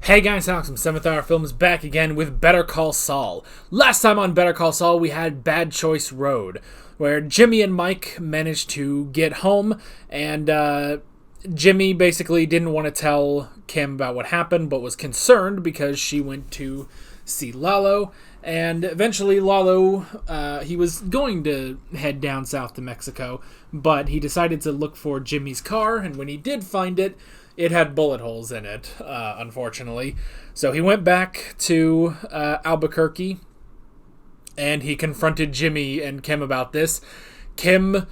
Hey guys, Alex from 7th Hour Films back again with Better Call Saul. Last time on Better Call Saul, we had Bad Choice Road, where Jimmy and Mike managed to get home, and Jimmy basically didn't want to tell Kim about what happened, but was concerned because she went to see Lalo, and eventually Lalo, he was going to head down south to Mexico, but he decided to look for Jimmy's car, and when he did find it, it had bullet holes in it, unfortunately. So he went back to Albuquerque, and he confronted Jimmy and Kim about this. Kim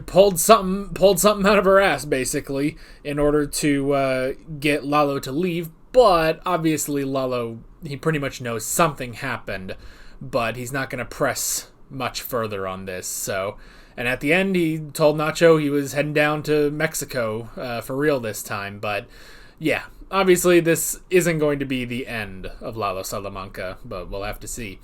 pulled something out of her ass, basically, in order to get Lalo to leave. But obviously, Lalo, he pretty much knows something happened, but he's not going to press much further on this. So. And at the end, he told Nacho he was heading down to Mexico for real this time. But yeah, obviously this isn't going to be the end of Lalo Salamanca, but we'll have to see.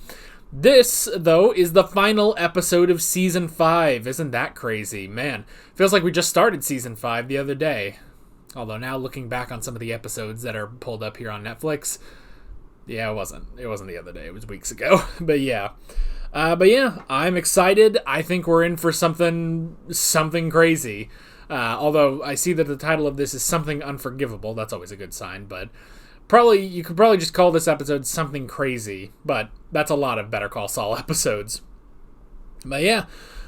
This, though, is the final episode of Season 5. Isn't that crazy? Man, feels like we just started Season 5 the other day. Although now looking back on some of the episodes that are pulled up here on Netflix, yeah, it wasn't the other day. It was weeks ago. But yeah, I'm excited. I think we're in for something crazy. Although I see that the title of this is Something Unforgivable. That's always a good sign. But you could probably just call this episode Something Crazy. But that's a lot of Better Call Saul episodes. But yeah,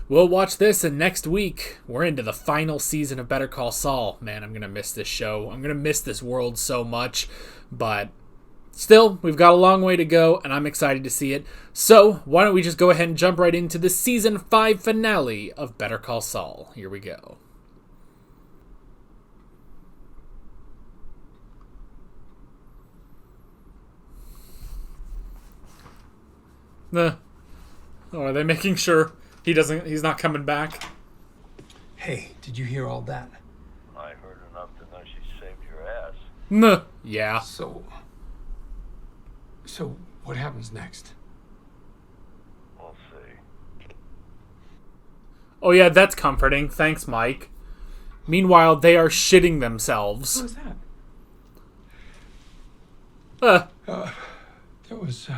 we'll watch this, and next week we're into the final season of Better Call Saul. Man, I'm gonna miss this show. I'm gonna miss this world so much. But still, we've got a long way to go, and I'm excited to see it. So, why don't we just go ahead and jump right into the Season 5 finale of Better Call Saul. Here we go. Oh, are they making sure he's not coming back? Hey, did you hear all that? I heard enough to know she saved your ass. Yeah. So what happens next? We'll see. Oh yeah, that's comforting. Thanks, Mike. Meanwhile, they are shitting themselves. What was that? That was,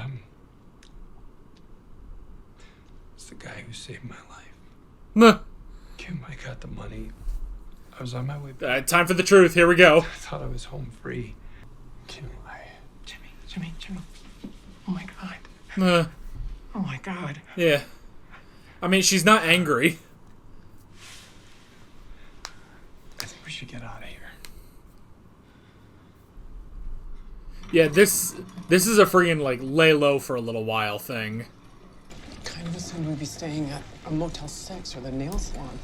it's the guy who saved my life. Kim, I got the money. I was on my way back. Time for the truth. Here we go. I thought I was home free. Kim, Jimmy. Oh my God. Oh my God. Yeah. I mean, she's not angry. I think we should get out of here. Yeah, this is a freaking, like, lay low for a little while thing. Kind of assumed we'd be staying at a Motel 6 or the nail salon.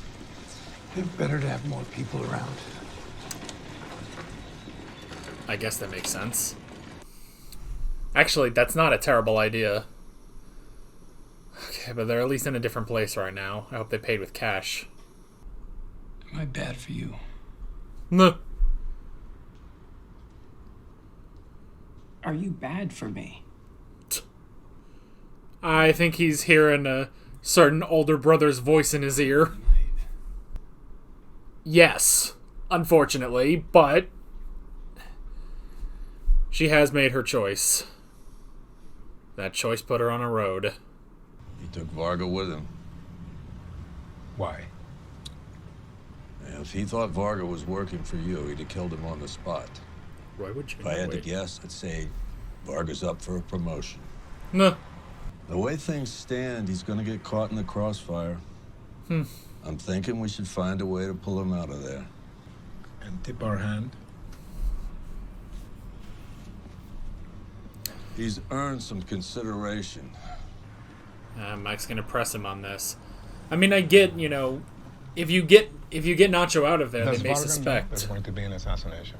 It's better to have more people around. I guess that makes sense. Actually, that's not a terrible idea. Okay, but they're at least in a different place right now. I hope they paid with cash. Am I bad for you? No. Are you bad for me? I think he's hearing a certain older brother's voice in his ear. Yes, unfortunately, but she has made her choice. That choice put her on a road. He took Varga with him. Why? If he thought Varga was working for you, he'd have killed him on the spot. Why would you? If I had to guess, I'd say Varga's up for a promotion. No. The way things stand, he's gonna get caught in the crossfire. I'm thinking we should find a way to pull him out of there. And tip our hand? He's earned some consideration. Mike's gonna press him on this. I mean, I get, if you get Nacho out of there, they may suspect. There's going to be an assassination.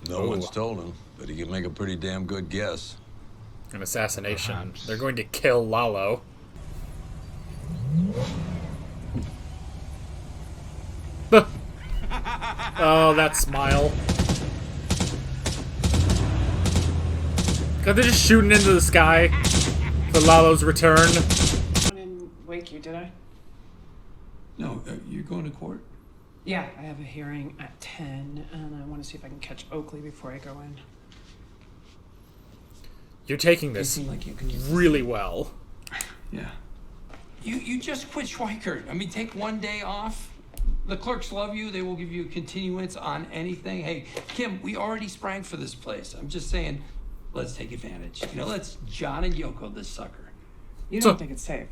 No one's told him, but he can make a pretty damn good guess. An assassination. Perhaps. They're going to kill Lalo. Oh, that smile. God, they're just shooting into the sky for Lalo's return. I didn't wake you, did I? No, you're going to court? Yeah, I have a hearing at 10, and I want to see if I can catch Oakley before I go in. You're taking You this seem like you can use really well. Yeah. You just quit Schweikert. I mean, take one day off. The clerks love you. They will give you a continuance on anything. Hey, Kim, we already sprang for this place. I'm just saying, let's take advantage. You know, let's John and Yoko this sucker. You don't think it's safe?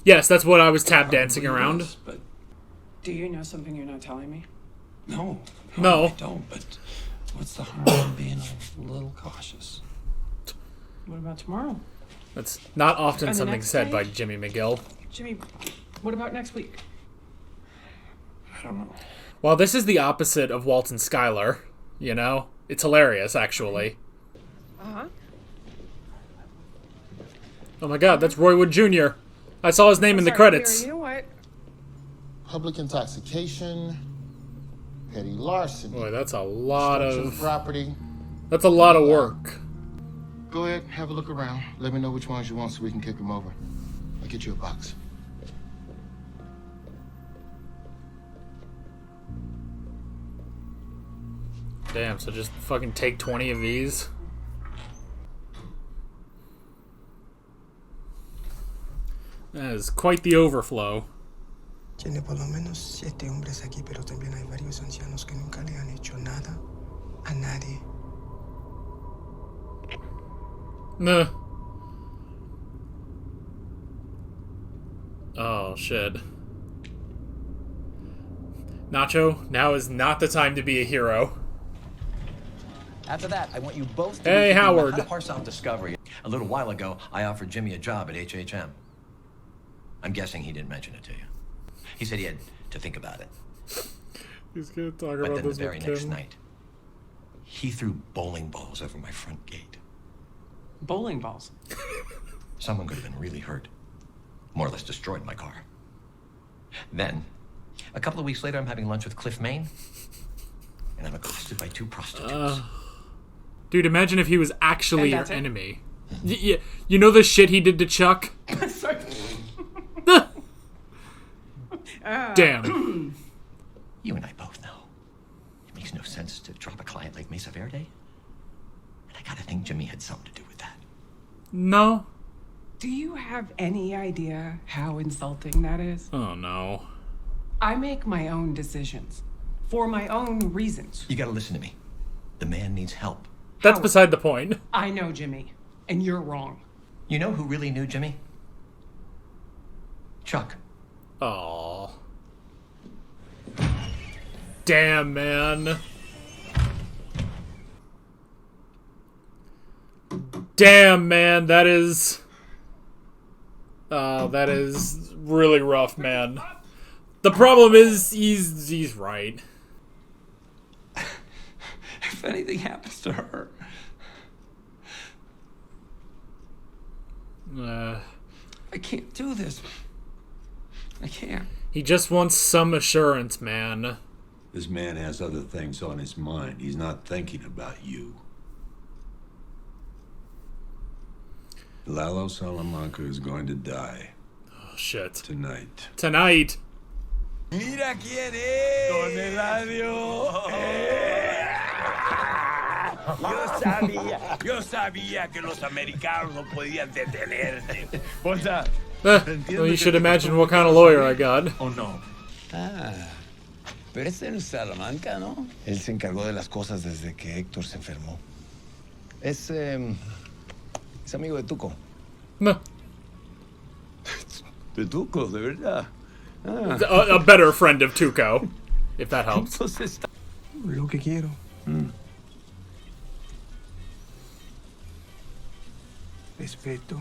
Yes, that's what I was tap dancing around. Yes, but Do you know something you're not telling me? no, No. I don't. But what's the harm in being a little cautious? What about tomorrow? That's not often And the something next said day? by Jimmy McGill. Jimmy, what about next week? I don't know. Well, this is the opposite of Walt and Skylar, you know? It's hilarious, actually. Uh-huh. Oh my god, that's Roy Wood Jr. I saw his name in the Sorry, credits. Here, you know what? Public intoxication, petty larceny, Boy, that's a lot destruction of... property. That's a lot of work. Go ahead, have a look around. Let me know which ones you want so we can kick them over. I'll get you a box. Damn, so just fucking take 20 of these. That is quite the overflow. Tiene por lo menos 7 hombres aquí, pero también hay varios ancianos que nunca le han hecho nada a nadie. Nah. Oh, shit. Nacho, now is not the time to be a hero. After that, I want you both to Hey, meet me Howard. how to parse out discovery. A little while ago, I offered Jimmy a job at HHM. I'm guessing he didn't mention it to you. He said he had to think about it. He's gonna talk But about then the this very with next Kim. night, he threw bowling balls over my front gate. Bowling balls. Someone could have been really hurt. More or less destroyed my car. Then, a couple of weeks later, I'm having lunch with Cliff Main, and I'm accosted by 2 prostitutes. Dude, imagine if he was actually And your that's it? enemy. You know the shit he did to Chuck? Sorry. Damn. You and I both know. It makes no sense to drop a client like Mesa Verde. And I gotta think Jimmy had something to do with that. No? Do you have any idea how insulting that is? Oh, no. I make my own decisions for my own reasons. You gotta listen to me. The man needs help. That's Howard. beside the point. I know Jimmy, and you're wrong. You know who really knew Jimmy? Chuck. Aw. Damn, man. Damn, man. That is really rough, man. The problem is, he's right. If anything happens to her, I can't do this. I can't. He just wants some assurance, man. This man has other things on his mind. He's not thinking about you. Lalo Salamanca is going to die Oh, shit. tonight. Tonight. Mira quién es. Don Eladio. Yo sabía que los americanos no podían detenerte. Bolsa, Well, you should imagine what kind of lawyer I got. ¿o no? Pero este no es Salamanca, ¿no? Él se encargó de las cosas desde que Héctor se enfermó. Es amigo de Tuco. No. ¿De Tuco, de verdad? A better friend of Tuco, if that helps. Entonces, Lo que quiero. Respeto.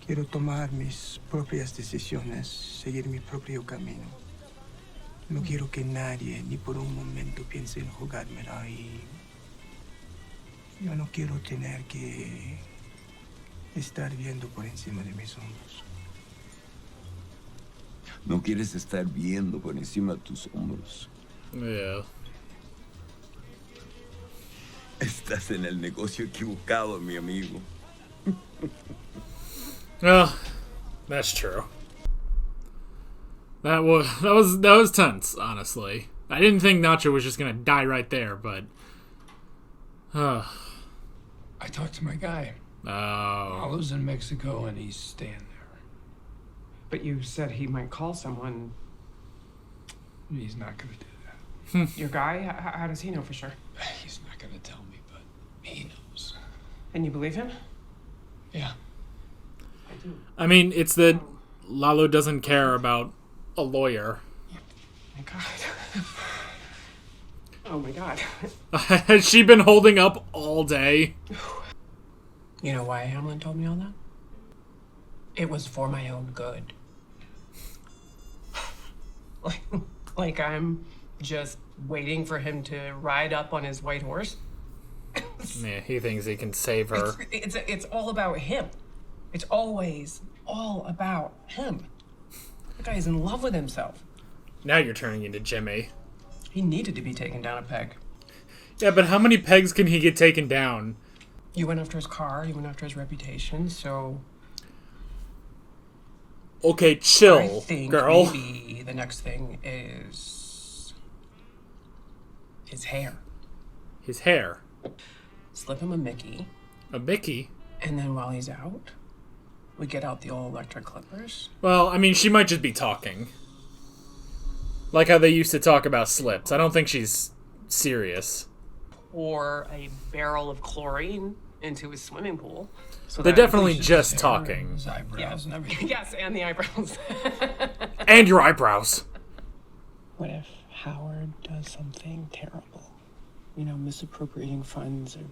Quiero tomar mis propias decisiones, seguir mi propio camino. No quiero que nadie, ni por un momento, piense en jugármela y... Yo no quiero tener que estar viendo por encima de mis hombros. No quieres estar viendo por encima de tus hombros. Yeah. Estás en el negocio equivocado, mi amigo. Well, that's true. That was tense, honestly. I didn't think Nacho was just gonna die right there, but... I talked to my guy. Oh. Lalo's in Mexico, and he's staying there. But you said he might call someone. He's not gonna do that. Your guy? How does he know for sure? He's not gonna tell me, but he knows. And you believe him? Yeah. I do. I mean, it's that Lalo doesn't care about a lawyer. My God. Oh my God. Has she been holding up all day? You know why Hamlin told me all that? It was for my own good. Like I'm just waiting for him to ride up on his white horse. Yeah, he thinks he can save her. It's all about him. It's always all about him. The guy's in love with himself. Now you're turning into Jimmy. He needed to be taken down a peg. Yeah, but how many pegs can he get taken down? You went after his car, you went after his reputation, so... Okay, chill, I think girl. maybe the next thing is... his hair. His hair? Slip him a Mickey. A Mickey? And then while he's out, we get out the old electric clippers. Well, I mean, she might just be talking. Like how they used to talk about slips. I don't think she's serious. Or a barrel of chlorine into his swimming pool. So They're that- definitely just talking. His eyebrows and everything. Yes, and the eyebrows. And your eyebrows. What if Howard does something terrible? You know, misappropriating funds or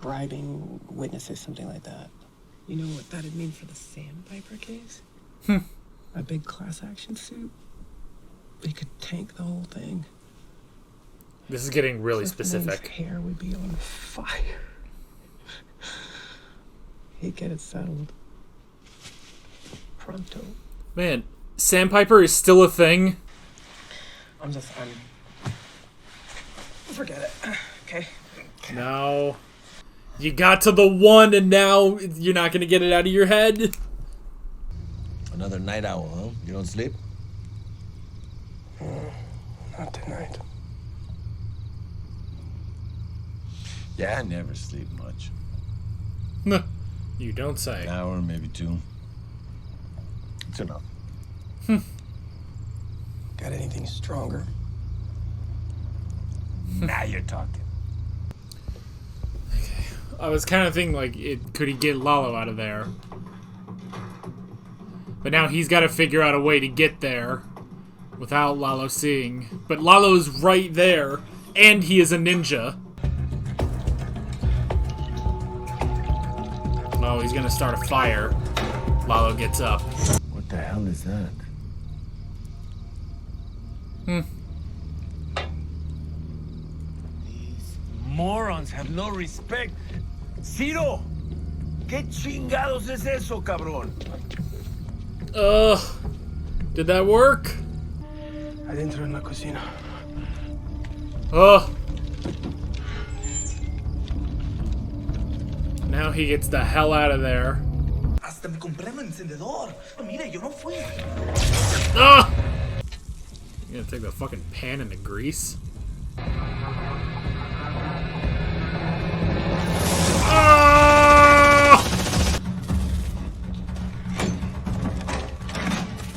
bribing witnesses, something like that. You know what that'd mean for the Sandpiper case? A big class action suit? They could tank the whole thing. This is getting really Cliff Man's specific. hair would be on fire. He'd get it settled. Pronto. Man, Sandpiper is still a thing? I'm forget it. Okay. No. You got to the one and now you're not going to get it out of your head? Another night owl, huh? You don't sleep? Not tonight. Yeah, I never sleep much. You don't say. An hour, maybe 2. It's enough. Got anything stronger? Now you're talking. I was kind of thinking, like, could he get Lalo out of there? But now he's got to figure out a way to get there without Lalo seeing. But Lalo's right there, and he is a ninja. Oh, he's gonna start a fire. Lalo gets up. What the hell is that? These morons have no respect. Ciro, ¿qué chingados es eso, cabrón? Did that work? Adentro en la cocina. Now he gets the hell out of there. Hasta me compré el encendedor. Mira, yo no fui. You gonna take the fucking pan into grease?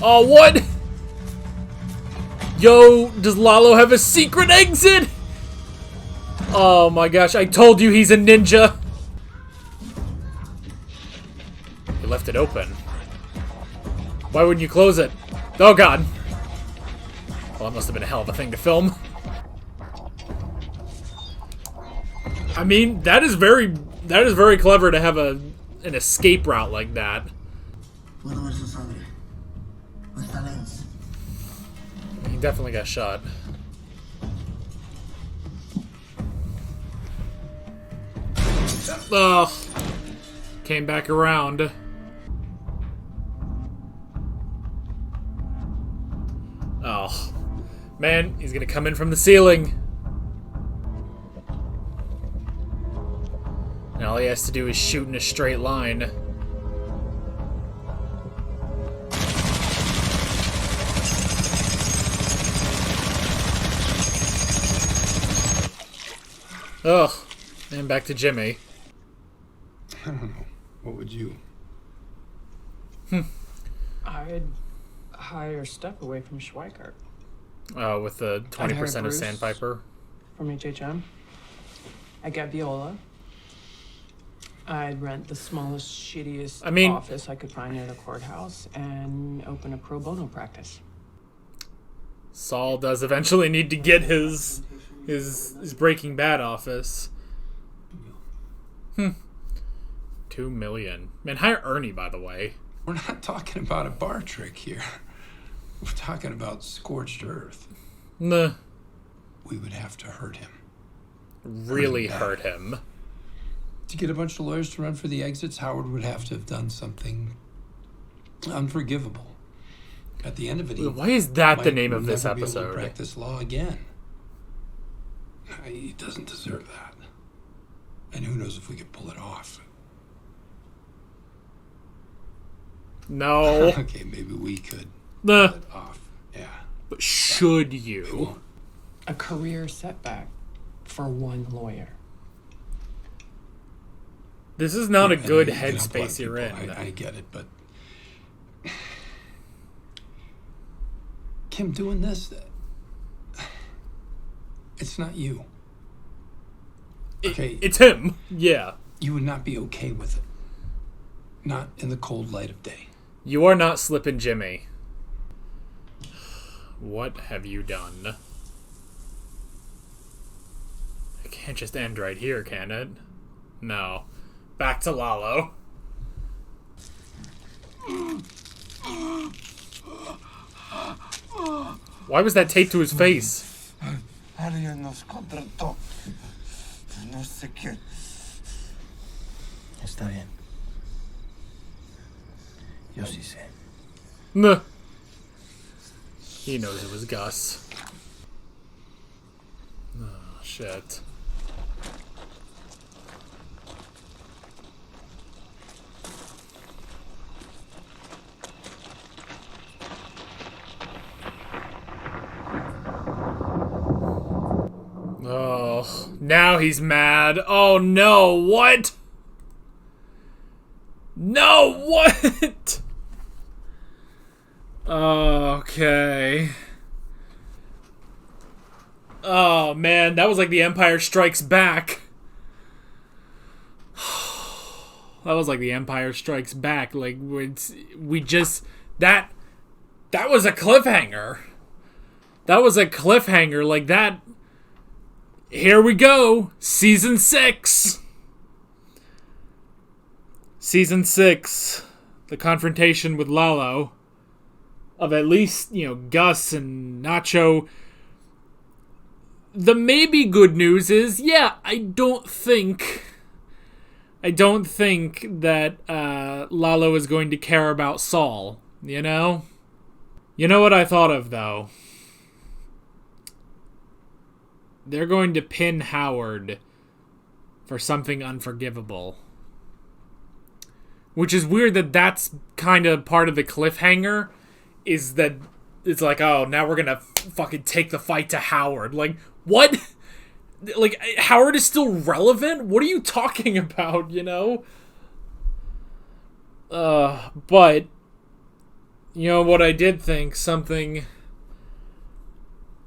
Oh, what? Yo, does Lalo have a secret exit? Oh my gosh, I told you he's a ninja. You left it open. Why wouldn't you close it? Oh god. Well, that must have been a hell of a thing to film. I mean, that is very clever to have an escape route like that. He definitely got shot. Ugh. Came back around. Oh. Man, he's gonna come in from the ceiling. And all he has to do is shoot in a straight line. Ugh. And back to Jimmy. I don't know. What would you? I'd hire step away from Schweikart. With the 20% of Bruce. Sandpiper. From HHM. I'd get Viola. I'd rent the smallest, shittiest office I could find near the courthouse and open a pro bono practice. Saul does eventually need to get his Breaking Bad office. 2 million. Man, hire Ernie, by the way. We're not talking about a bar trick here. We're talking about scorched earth. Nah. We would have to hurt him. Really hurt him. To get a bunch of lawyers to run for the exits, Howard would have to have done something unforgivable. At the end of it, why is that the name of this never be able to episode? practice law again. He doesn't deserve that. And who knows if we could pull it off. No. Okay, maybe we could Nah. pull it off. Yeah. But should you? A career setback for one lawyer. This is not a good You can help a lot of headspace you're people. in. I get it, but Kim, doing this, it's not you. Okay, It's him. Yeah. you would not be okay with it. Not in the cold light of day. You are not slipping Jimmy. What have you done? It can't just end right here, can it? No. Back to Lalo. Why was that taped to his face? Alguien nos contrató. No sé qué. Está bien. Yo sí sé. Nah. He knows it was Gus. Oh, shit. Oh, now he's mad. Oh no, what? No, what? Okay. Oh man, that was like The Empire Strikes Back. That was like The Empire Strikes Back. Like we just that was a cliffhanger. That was a cliffhanger like that. Here we go. Season 6. Season 6. The confrontation with Lalo. Of at least, Gus and Nacho. The maybe good news is, yeah, I don't think that Lalo is going to care about Saul, You know what I thought of, though? They're going to pin Howard for something unforgivable. Which is weird that that's kind of part of the cliffhanger, is that it's like, oh, now we're gonna fucking take the fight to Howard. Like, what? Like, Howard is still relevant? What are you talking about, But, what I did think, something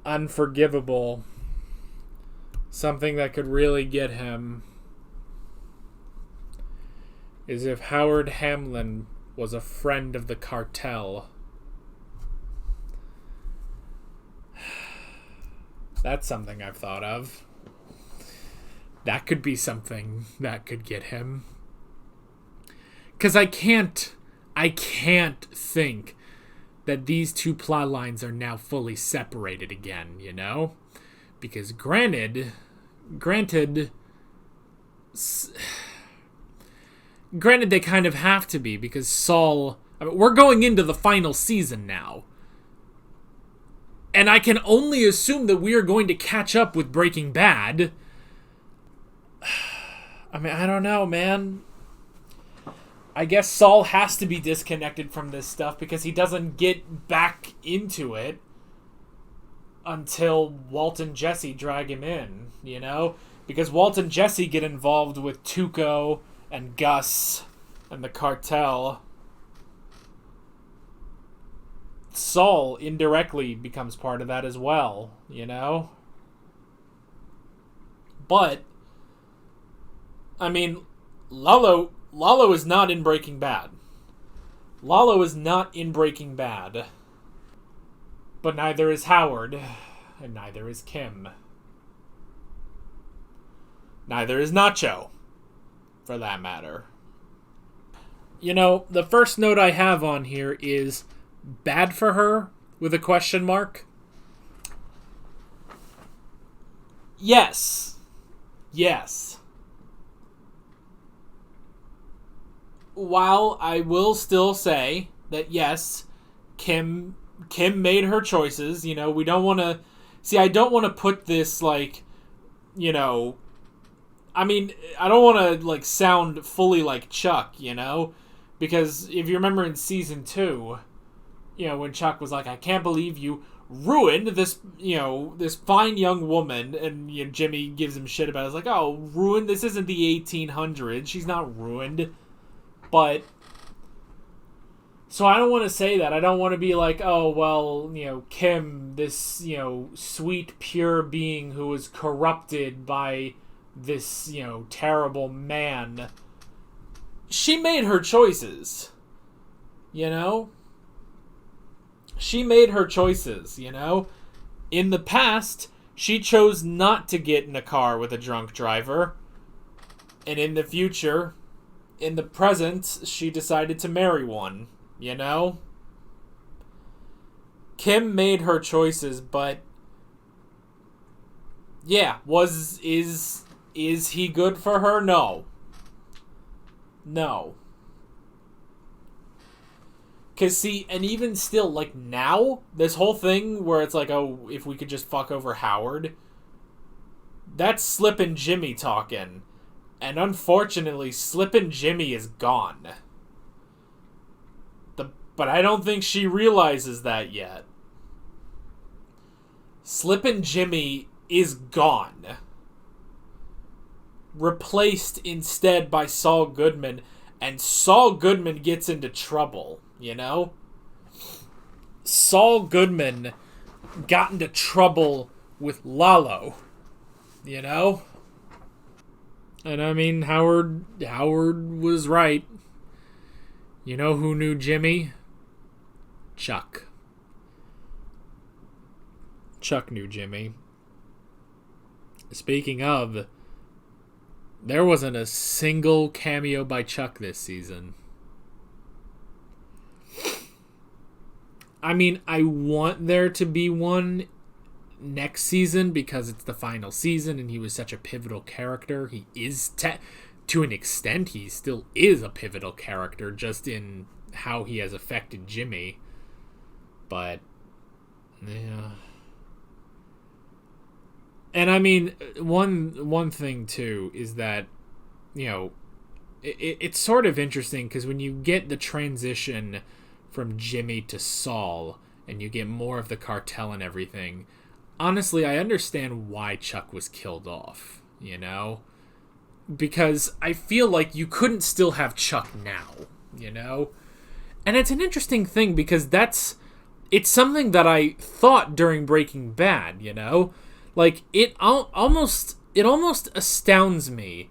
unforgivable, something that could really get him, is if Howard Hamlin was a friend of the cartel. That's something I've thought of. That could be something that could get him. 'Cause I can't think that these two plot lines are now fully separated again, Because granted, they kind of have to be, because Saul... we're going into the final season now. And I can only assume that we are going to catch up with Breaking Bad. I don't know, man. I guess Saul has to be disconnected from this stuff because he doesn't get back into it until Walt and Jesse drag him in, Because Walt and Jesse get involved with Tuco and Gus and the cartel. Saul indirectly becomes part of that as well, you know? But, I mean, Lalo is not in Breaking Bad. Lalo is not in Breaking Bad. But neither is Howard, and neither is Kim. Neither is Nacho, for that matter. You know, the first note I have on here is bad for her, with a question mark. Yes. Yes. While I will still say that yes, Kim made her choices, you know, we don't want to... See, I don't want to put this, like, you know... I mean, I don't want to, like, sound fully like Chuck, you know? Because if you remember in season 2, you know, when Chuck was like, I can't believe you ruined this, you know, this fine young woman, and you know, Jimmy gives him shit about it. It's like, oh, ruined? This isn't the 1800s. She's not ruined. But, so I don't want to say that. I don't want to be like, oh, well, you know, Kim, this, you know, sweet, pure being who was corrupted by this, you know, terrible man. She made her choices, you know? She made her choices, you know? In the past, she chose not to get in a car with a drunk driver. And in the future, in the present, she decided to marry one, you know? Kim made her choices, but yeah, is he good for her? No. No. Because, see, and even still, like, now, this whole thing where it's like, oh, if we could just fuck over Howard, that's Slippin' Jimmy talking. And unfortunately, Slippin' Jimmy is gone. But I don't think she realizes that yet. Slippin' Jimmy is gone. Replaced instead by Saul Goodman, and Saul Goodman gets into trouble, you know? Saul Goodman got into trouble with Lalo, you know? And I mean, Howard was right. You know who knew Jimmy? Chuck. Chuck knew Jimmy. Speaking of, there wasn't a single cameo by Chuck this season. I mean, I want there to be one next season because it's the final season and he was such a pivotal character. He is, to an extent, he still is a pivotal character just in how he has affected Jimmy. But, yeah. And I mean, one thing too is that, you know, it's sort of interesting because when you get the transition from Jimmy to Saul and you get more of the cartel and everything, honestly, I understand why Chuck was killed off, you know? Because I feel like you couldn't still have Chuck now, you know? And it's an interesting thing because it's something that I thought during Breaking Bad, you know? Like, it almost astounds me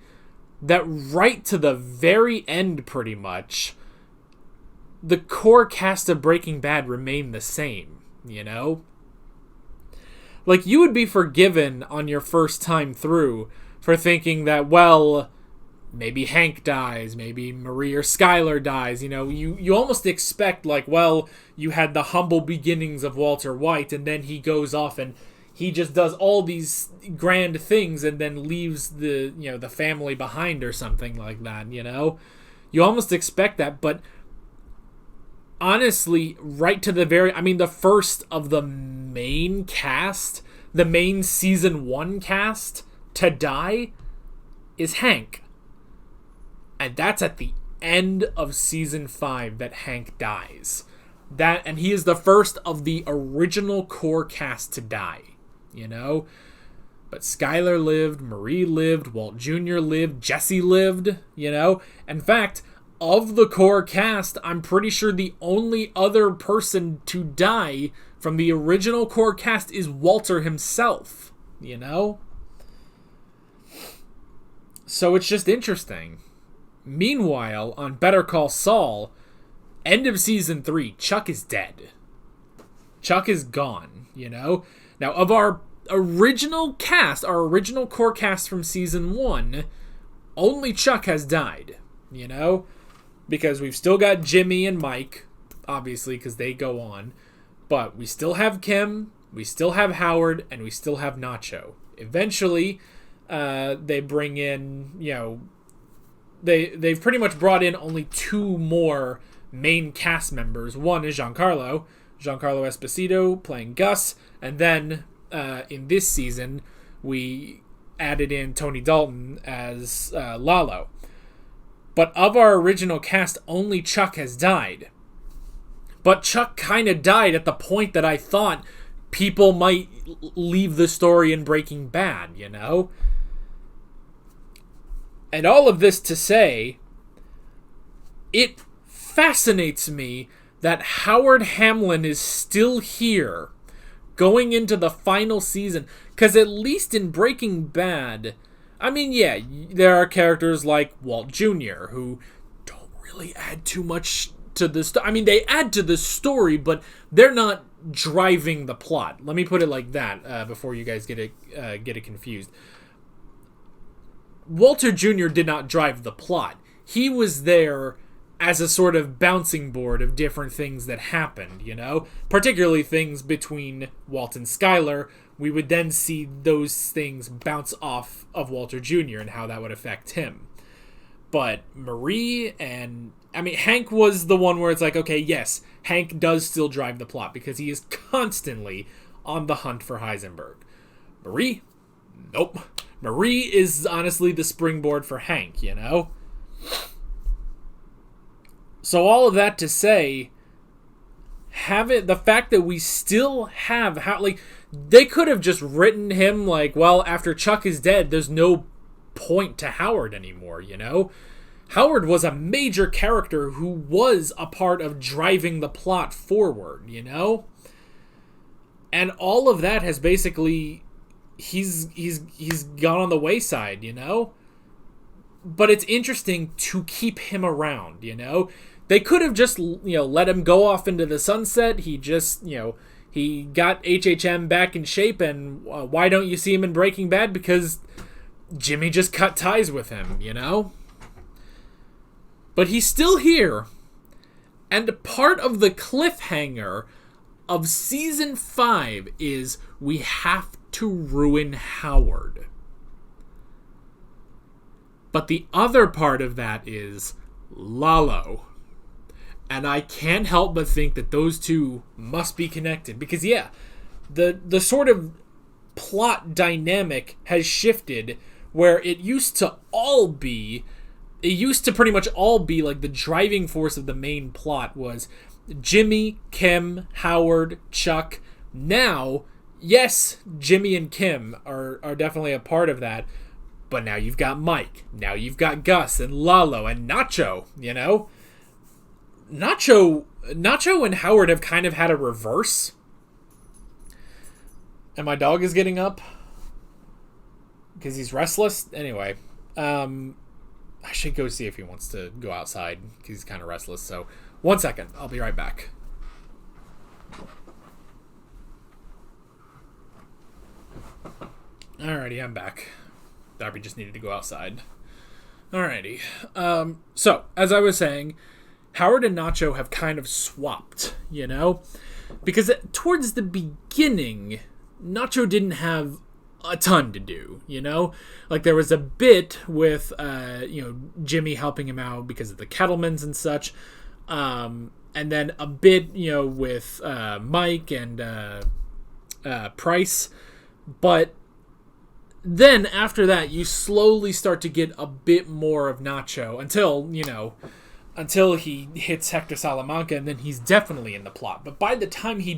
that right to the very end, pretty much, the core cast of Breaking Bad remained the same, you know? Like, you would be forgiven on your first time through for thinking that, well, maybe Hank dies, maybe Marie or Skylar dies, you know? You almost expect, like, well, you had the humble beginnings of Walter White, and then he goes off and he just does all these grand things and then leaves the, you know, the family behind or something like that, you know? You almost expect that, but honestly, right to the very... I mean, the first of the main cast, the main season 1 cast to die is Hank. And that's at the end of season 5 that Hank dies. And he is the first of the original core cast to die. You know? But Skyler lived, Marie lived, Walt Jr. lived, Jesse lived, you know? In fact, of the core cast, I'm pretty sure the only other person to die from the original core cast is Walter himself, you know? So it's just interesting. Meanwhile, on Better Call Saul, end of season 3, Chuck is dead. Chuck is gone, you know? Now, of our original cast, our original core cast from season 1, only Chuck has died, you know? Because we've still got Jimmy and Mike, obviously, because they go on. But we still have Kim, we still have Howard, and we still have Nacho. Eventually, they bring in, you know, they've pretty much brought in only 2 more main cast members. One is Giancarlo Esposito playing Gus, and then in this season we added in Tony Dalton as Lalo. But of our original cast, only Chuck has died. But Chuck kind of died at the point that I thought people might leave the story in Breaking Bad, you know? And all of this to say, it fascinates me that Howard Hamlin is still here going into the final season. Because at least in Breaking Bad, I mean, yeah, there are characters like Walt Jr. who don't really add too much to the story. I mean, they add to the story, but they're not driving the plot. Let me put it like that before you guys get it confused. Walter Jr. did not drive the plot. He was there as a sort of bouncing board of different things that happened, you know? Particularly things between Walt and Skyler. We would then see those things bounce off of Walter Jr. and how that would affect him. But Marie and... I mean, Hank was the one where it's like, okay, yes, Hank does still drive the plot because he is constantly on the hunt for Heisenberg. Marie? Nope. Marie is honestly the springboard for Hank, you know? So all of that to say, the fact that we still have, they could have just written him like, well, after Chuck is dead, there's no point to Howard anymore, you know? Howard was a major character who was a part of driving the plot forward, you know? And all of that has basically, he's gone on the wayside, you know? But it's interesting to keep him around, you know? They could have just, you know, let him go off into the sunset. He just, you know, he got HHM back in shape, and why don't you see him in Breaking Bad? Because Jimmy just cut ties with him, you know? But he's still here. And part of the cliffhanger of season 5 is we have to ruin Howard. But the other part of that is Lalo. And I can't help but think that those two must be connected. Because, yeah, the sort of plot dynamic has shifted where it used to pretty much all be like the driving force of the main plot was Jimmy, Kim, Howard, Chuck. Now, yes, Jimmy and Kim are definitely a part of that. But now you've got Mike. Now you've got Gus and Lalo and Nacho, you know? Nacho and Howard have kind of had a reverse. And my dog is getting up because he's restless. Anyway, I should go see if he wants to go outside because he's kind of restless. So, 1 second. I'll be right back. Alrighty, I'm back. Darby just needed to go outside. Alrighty. So, as I was saying, Howard and Nacho have kind of swapped, you know? Because towards the beginning, Nacho didn't have a ton to do, you know? Like, there was a bit with, Jimmy helping him out because of the Kettlemans and such. And then a bit, with Mike and Price. But then after that, you slowly start to get a bit more of Nacho until he hits Hector Salamanca, and then he's definitely in the plot. But by the time he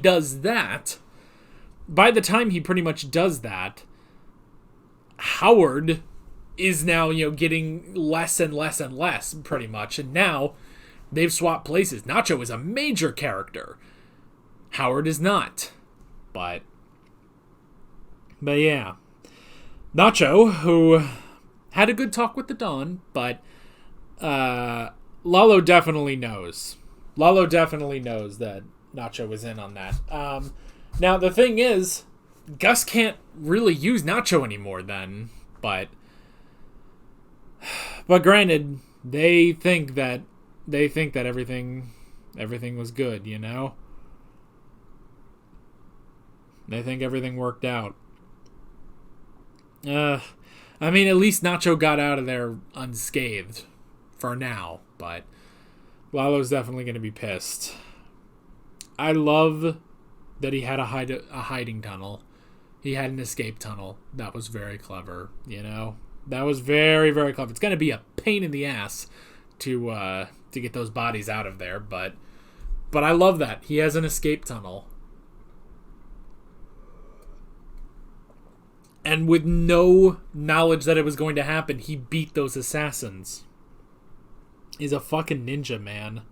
pretty much does that, Howard is now, getting less and less and less, pretty much. And now they've swapped places. Nacho is a major character. Howard is not. But yeah. Nacho, who had a good talk with the Don, but Lalo definitely knows. Lalo definitely knows that Nacho was in on that. Now, the thing is, Gus can't really use Nacho anymore then, but granted, they think that everything was good, They think everything worked out. I mean, at least Nacho got out of there unscathed for now, but Lalo's definitely going to be pissed. I love that he had a hiding tunnel. He had an escape tunnel. That was very clever, That was very, very clever. It's going to be a pain in the ass to get those bodies out of there, but I love that. He has an escape tunnel. And with no knowledge that it was going to happen, he beat those assassins. He's a fucking ninja, man.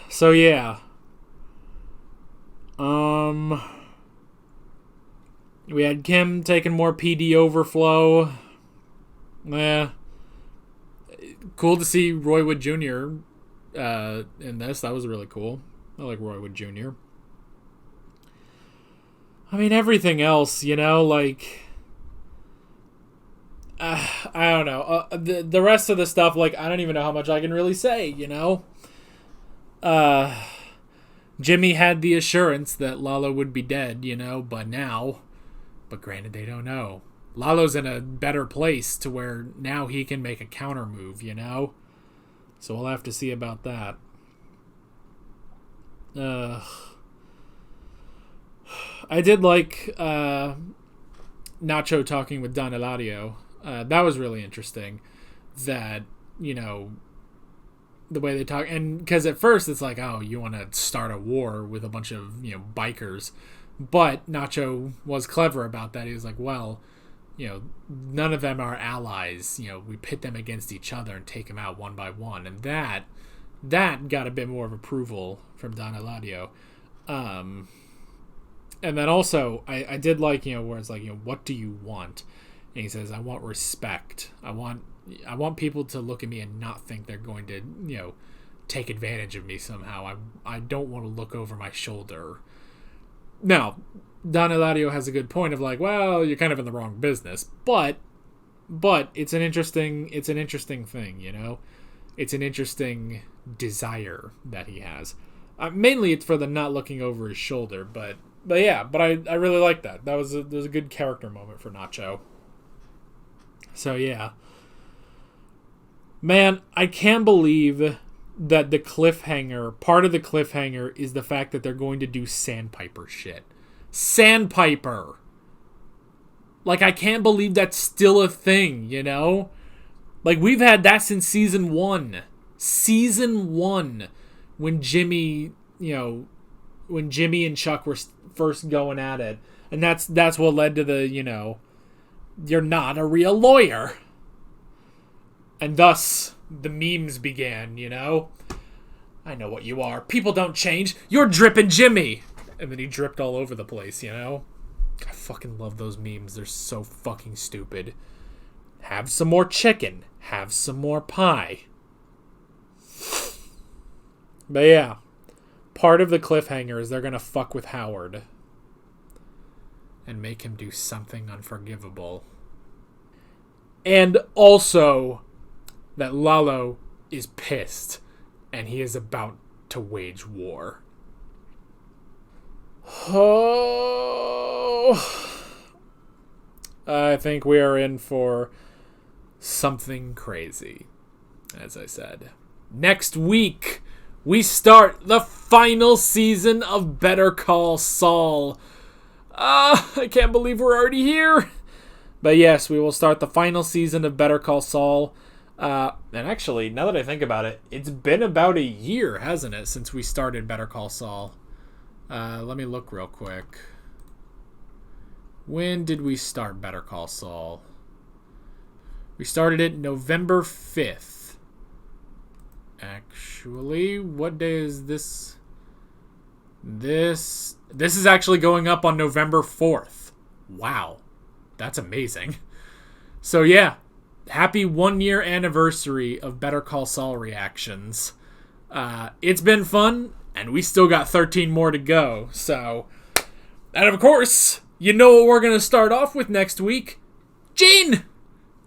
So yeah. We had Kim taking more PD overflow. Cool to see Roy Wood Jr. In this. That was really cool. I like Roy Wood Jr. I mean, everything else, I don't know. The rest of the stuff, I don't even know how much I can really say, Jimmy had the assurance that Lalo would be dead, but granted, they don't know. Lalo's in a better place to where now he can make a counter move, So we'll have to see about that. I did like Nacho talking with Don Eladio. That was really interesting. That, the way they talk. And because at first it's like, oh, you want to start a war with a bunch of, bikers. But Nacho was clever about that. He was like, well, none of them are allies. We pit them against each other and take them out one by one. And that got a bit more of approval from Don Eladio. And then also, I did like, where it's like, what do you want? And he says, I want respect. I want people to look at me and not think they're going to, take advantage of me somehow. I don't want to look over my shoulder. Now, Don Eladio has a good point of like, well, you're kind of in the wrong business, but it's an interesting thing, It's an interesting desire that he has. Mainly it's for the not looking over his shoulder, but I really like that. That was a good character moment for Nacho. So yeah. Man, I can't believe that part of the cliffhanger is the fact that they're going to do Sandpiper shit. Sandpiper! I can't believe that's still a thing, We've had that since season 1. Season 1. When Jimmy and Chuck were first going at it. And that's what led to the, you're not a real lawyer. And thus, the memes began, I know what you are. People don't change. You're dripping Jimmy. And then he dripped all over the place, I fucking love those memes. They're so fucking stupid. Have some more chicken. Have some more pie. But yeah. Part of the cliffhanger is they're going to fuck with Howard. And make him do something unforgivable. And also that Lalo is pissed. And he is about to wage war. Oh, I think we are in for something crazy, as I said. Next week, we start the final season of Better Call Saul. I can't believe we're already here. But yes, we will start the final season of Better Call Saul. And actually, now that I think about it, it's been about a year, hasn't it, since we started Better Call Saul? Let me look real quick. When did we start Better Call Saul? We started it November 5th. Actually, what day is this? This is actually going up on November 4th. Wow. That's amazing. So yeah, happy 1-year anniversary of Better Call Saul reactions. It's been fun, and we still got 13 more to go. So, and of course, you know what we're gonna start off with next week? Gene,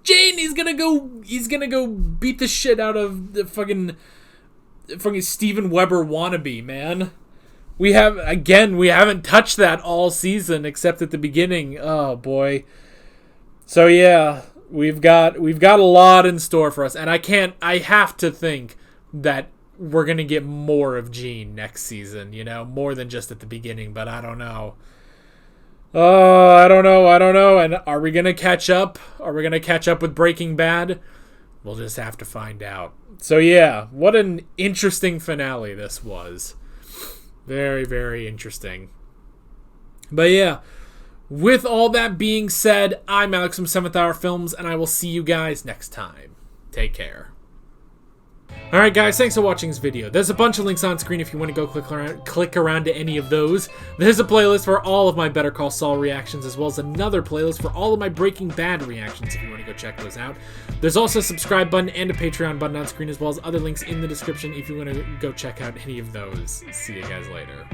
he's gonna go beat the shit out of the fucking Steven Weber wannabe, man. We haven't touched that all season except at the beginning. Oh boy. So yeah, we've got a lot in store for us, and I have to think that we're gonna get more of Gene next season, you know, more than just at the beginning, but I don't know. Oh, I don't know. And are we gonna catch up? Are we gonna catch up with Breaking Bad? We'll just have to find out. So yeah, what an interesting finale this was. Very, very interesting. But yeah, with all that being said, I'm Alex from 7th Hour Films, and I will see you guys next time. Take care. Alright guys, thanks for watching this video. There's a bunch of links on screen if you want to go click around to any of those. There's a playlist for all of my Better Call Saul reactions, as well as another playlist for all of my Breaking Bad reactions if you want to go check those out. There's also a subscribe button and a Patreon button on screen, as well as other links in the description if you want to go check out any of those. See you guys later.